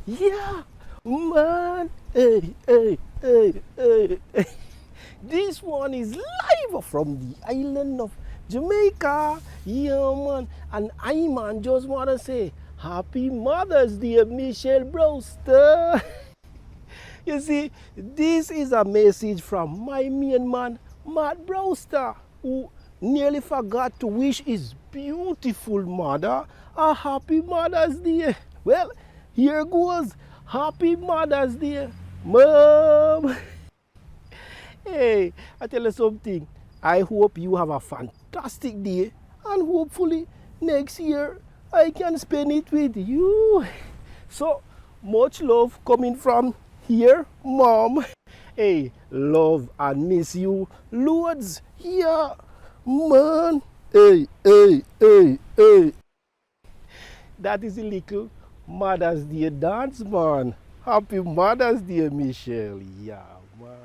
Yeah, man. Hey. This one is live from the island of Jamaica. Yeah, man. And I, man, just want to say Happy Mother's Day, Michelle Brewster. You see, this is a message from my main man, Matt Brewster, who nearly forgot to wish his beautiful mother a happy Mother's Day. Well, here goes. Happy Mother's Day, Mom. Hey, I tell you something. I hope you have a fantastic day, and hopefully next year I can spend it with you. So much love coming from here, Mom. Hey, love and miss you loads. Yeah, man. Hey. That is a little Mother's Day dance, man. Happy Mother's Day, Michelle. Yeah, man.